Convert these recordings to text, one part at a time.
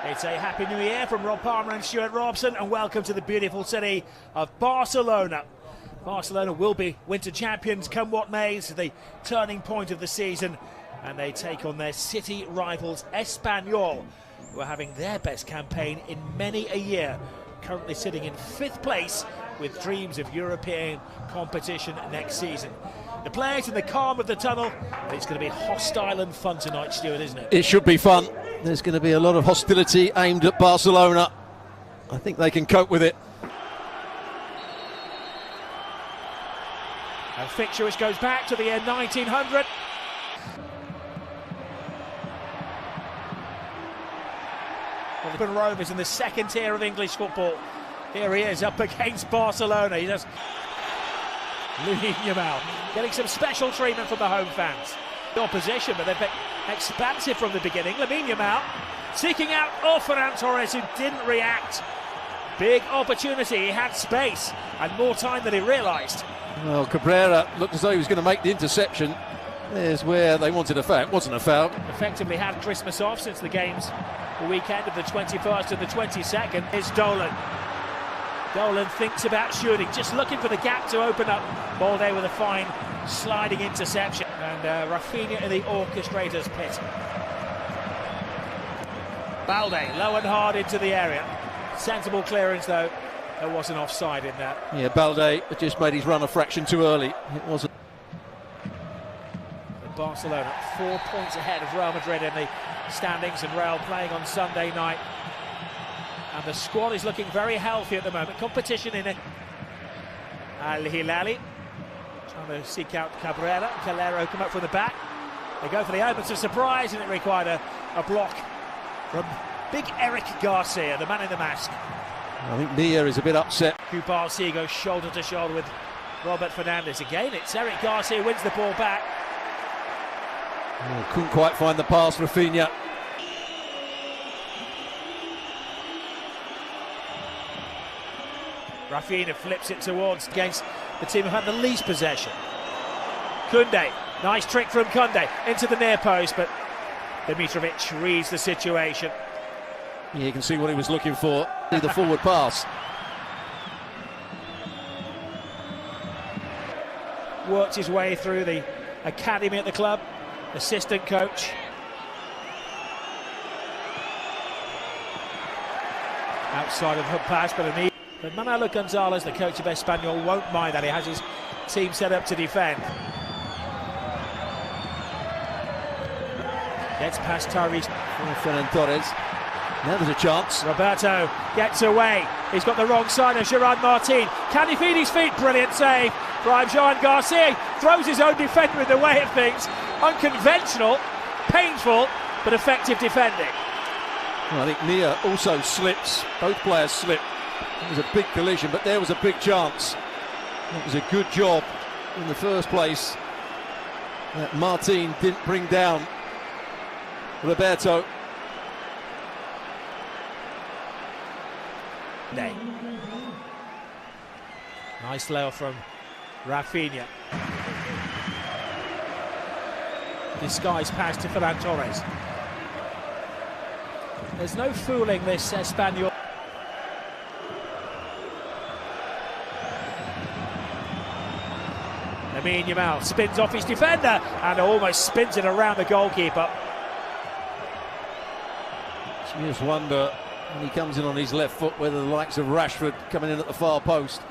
It's a Happy New Year from Rob Palmer and Stuart Robson, and welcome to the beautiful city of Barcelona. Barcelona will be winter champions come what may. It's the turning point of the season, and they take on their city rivals Espanyol, who are having their best campaign in many a year, currently sitting in 5th place with dreams of European competition next season. The players in the calm of the tunnel, but it's going to be hostile and fun tonight, Stuart, isn't it? It should be fun. There's going to be a lot of hostility aimed at Barcelona. I think they can cope with it. A fixture which goes back to the year 1900. The Rovers in the second tier of English football. Here he is up against Barcelona. He just getting some special treatment from the home fans. The opposition, but they've been expansive from the beginning. Lamine Yamal seeking out Ferran Torres, who didn't react. Big opportunity, he had space and more time than he realised. Well, Cabrera looked as though he was going to make the interception. There's where they wanted a foul. It wasn't a foul. Effectively had Christmas off since the games the weekend of the 21st and the 22nd. Is Dolan. Dolan thinks about shooting, just looking for the gap to open up. Balde with a fine sliding interception. And Rafinha in the orchestrator's pit. Balde low and hard into the area. Sensible clearance though. There wasn't offside in that. Yeah, Balde just made his run a fraction too early. It wasn't. Barcelona 4 points ahead of Real Madrid in the standings, and Real playing on Sunday night. And the squad is looking very healthy at the moment. Competition in it. Al-Hilali trying to seek out Cabrera. Calero come up from the back. They go for the open to surprise, and it required a block from big Eric Garcia, the man in the mask. I think Nia is a bit upset. Kubalsi goes shoulder to shoulder with Robert Fernandez. Again, it's Eric Garcia who wins the ball back. Oh, couldn't quite find the pass, Rafinha. Rafinha flips it towards against the team who had the least possession. Koundé, nice trick from Koundé into the near post, but Dimitrovic reads the situation. Yeah, you can see what he was looking for. The forward pass. Worked his way through the academy at the club. Assistant coach. Outside of hook pass, but Manolo Gonzalez, the coach of Espanyol, won't mind that. He has his team set up to defend. Gets past Tyrese. Ferran Torres. Now there's a chance. Roberto gets away. He's got the wrong side of Gerard Martin. Can he feed his feet? Brilliant save by Joan Garcia. Throws his own defender in the way of things. Unconventional, painful, but effective defending. Well, I think Nia also slips. Both players slip. It was a big collision, but there was a big chance. It was a good job in the first place that Martin didn't bring down Roberto. Nice layoff from Rafinha. Disguised pass to Ferran Torres. There's no fooling this Espanyol. Lamine Yamal spins off his defender and almost spins it around the goalkeeper. You just wonder when he comes in on his left foot whether the likes of Rashford coming in at the far post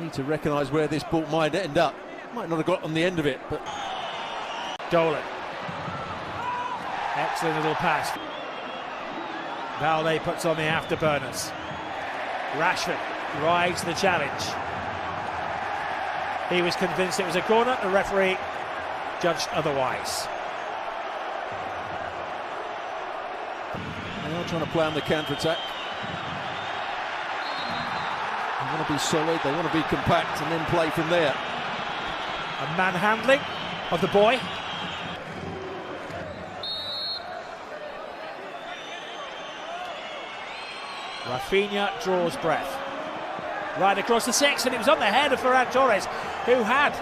need to recognise where this ball might end up. Might not have got on the end of it, but Dolan. Excellent little pass. Balde puts on the afterburners. Rashford rides the challenge. He was convinced it was a corner. The referee judged otherwise. They are trying to play on the counter-attack. They want to be solid, they want to be compact and then play from there. A manhandling of the boy. Rafinha draws breath. Right across the six, and it was on the head of Ferran Torres, who had,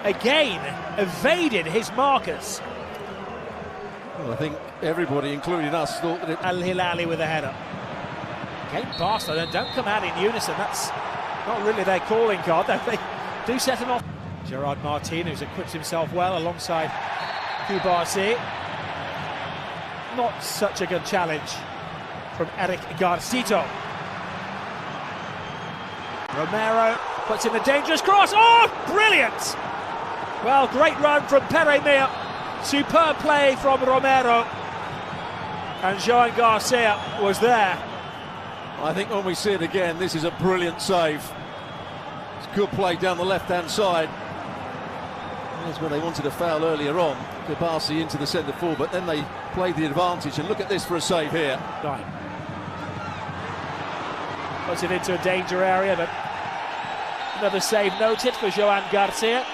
again, evaded his markers. Well, I think everybody, including us, thought that it... Al-Hilali with a header. Again, Barcelona don't come out in unison. That's not really their calling card. They do set them off. Gerard Martin, who's equipped himself well alongside Kubarsi. Not such a good challenge from Eric Garcito. Romero puts in a dangerous cross. Oh, brilliant! Well, great run from Pere Mia. Superb play from Romero. And Joan Garcia was there. I think when we see it again, this is a brilliant save. It's good play down the left-hand side. That's where they wanted a foul earlier on. Kubarsi into the centre forward, but then they played the advantage. And look at this for a save here. Right. Puts it into a danger area, but another save noted for Joan Garcia.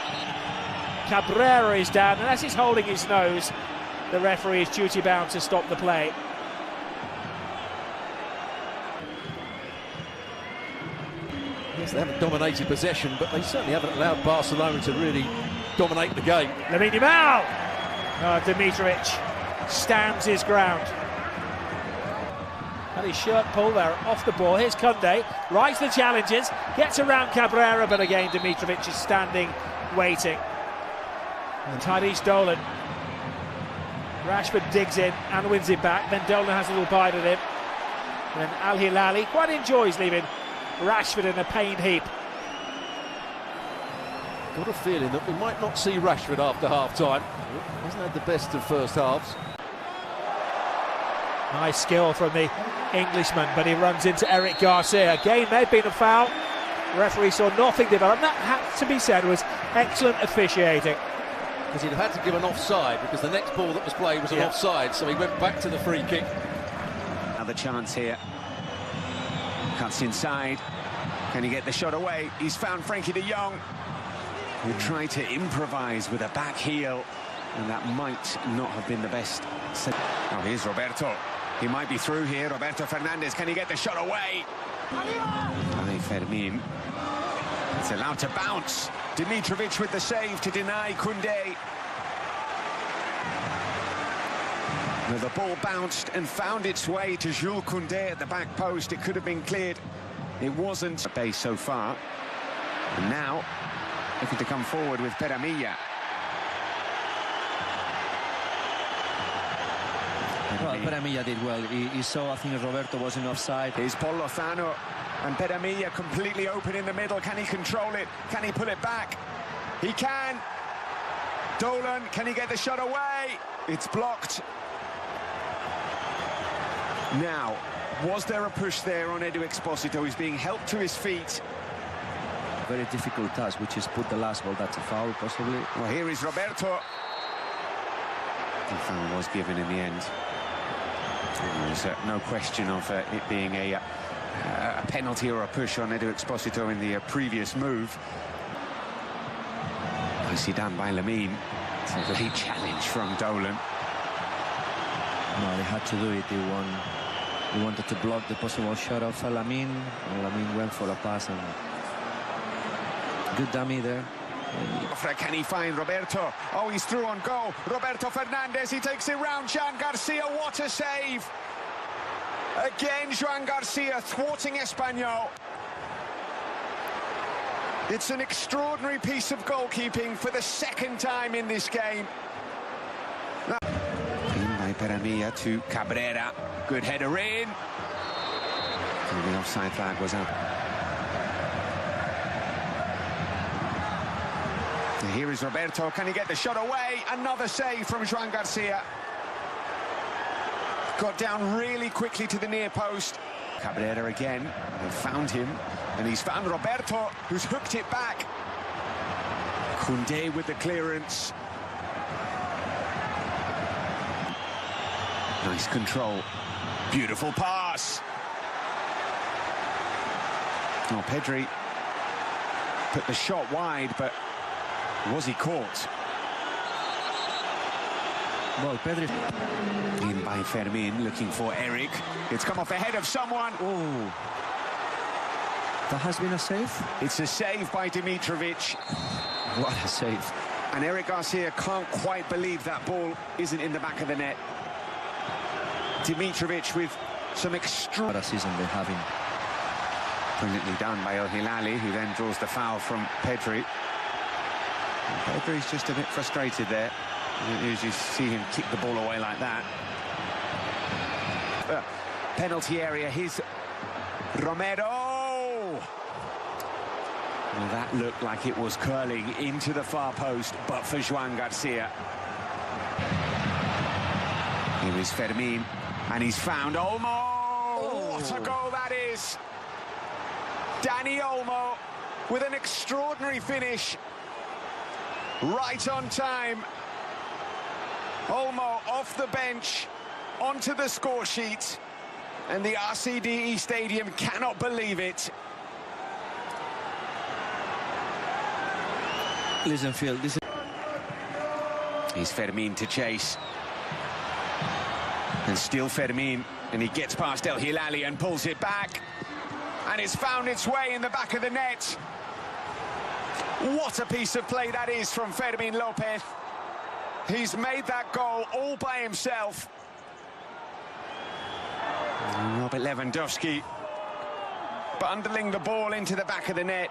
Cabrera is down, and as he's holding his nose, the referee is duty-bound to stop the play. Yes, they haven't dominated possession, but they certainly haven't allowed Barcelona to really dominate the game. Lamine Yamal! Dimitrovic stands his ground. And his shirt pull there off the ball. Here's Koundé, rides the challenges, gets around Cabrera, but again Dimitrovic is standing, waiting. And Tyrese Dolan. Rashford digs in and wins it back. Then Dolan has a little bite at him. And then Al-Hilali quite enjoys leaving Rashford in a pain heap. Got a feeling that we might not see Rashford after half-time. Hasn't had the best of first halves. Nice skill from the Englishman, but he runs into Eric Garcia. Again, may have been a foul. The referee saw nothing develop. That had to be said was excellent officiating. Because he'd have had to give an offside, because the next ball that was played was an offside, so he went back to the free kick. Another chance here. Cuts inside. Can he get the shot away? He's found Frankie de Jong, who tried to improvise with a back heel, and that might not have been the best. Oh, here's Roberto. He might be through here. Roberto Fernandez, can he get the shot away? By Fermin. It's allowed to bounce. Dimitrovic with the save to deny Koundé. Now the ball bounced and found its way to Jules Koundé at the back post. It could have been cleared. It wasn't. A base so far. And now, looking to come forward with Pere Mia. Well, Pere Mia did well. He saw, I think, Roberto was in offside. Here's Paul Lozano, and Pere Mia completely open in the middle. Can he control it? Can he pull it back? He can. Dolan, can he get the shot away? It's blocked. Now, was there a push there on Edu Exposito? He's being helped to his feet. Very difficult task, which is put the last ball. That's a foul, possibly. Well, here is Roberto. The foul was given in the end. There's no question of it being a penalty or a push on Edu Exposito in the previous move. Nicely done by Lamine. It's a late challenge from Dolan. No, they had to do it. He wanted to block the possible shot of Lamine, and Lamine went for a pass, and good dummy there. Can he find Roberto? Oh, he's through on goal. Roberto Fernandez, he takes it round. Joan Garcia, what a save! Again, Joan Garcia thwarting Espanyol. It's an extraordinary piece of goalkeeping for the second time in this game. In by Pere Mia to Cabrera. Good header in. And the offside flag was up. Here is Roberto. Can he get the shot away? Another save from Joan Garcia. Got down really quickly to the near post. Cabrera again. They found him. And he's found Roberto, who's hooked it back. Koundé with the clearance. Nice control. Beautiful pass. Oh, Pedri put the shot wide, but was he caught? Well, Pedri. In by Fermin, looking for Eric. It's come off ahead of someone. Oh. That has been a save? It's a save by Dimitrovic. What a save. And Eric Garcia can't quite believe that ball isn't in the back of the net. Dimitrovic with some What a season they're having. brilliantly done by El Hilali, who then draws the foul from Pedri. And Pedri's just a bit frustrated there. You just see him kick the ball away like that. Penalty area, here's Romero. Well, that looked like it was curling into the far post, but for Joan Garcia. Here is Fermin, and he's found Olmo. Oh. What a goal that is! Dani Olmo with an extraordinary finish. Right on time. Olmo off the bench, onto the score sheet, and the RCDE Stadium cannot believe it. Listen, Phil, this is... He's Fermin to chase. And still Fermin, and he gets past El Hilali and pulls it back. And it's found its way in the back of the net. What a piece of play that is from Fermin Lopez. He's made that goal all by himself. Robert Lewandowski bundling the ball into the back of the net.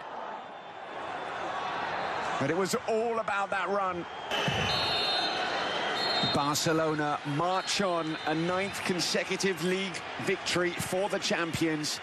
But it was all about that run. Barcelona march on a 9th consecutive league victory for the champions.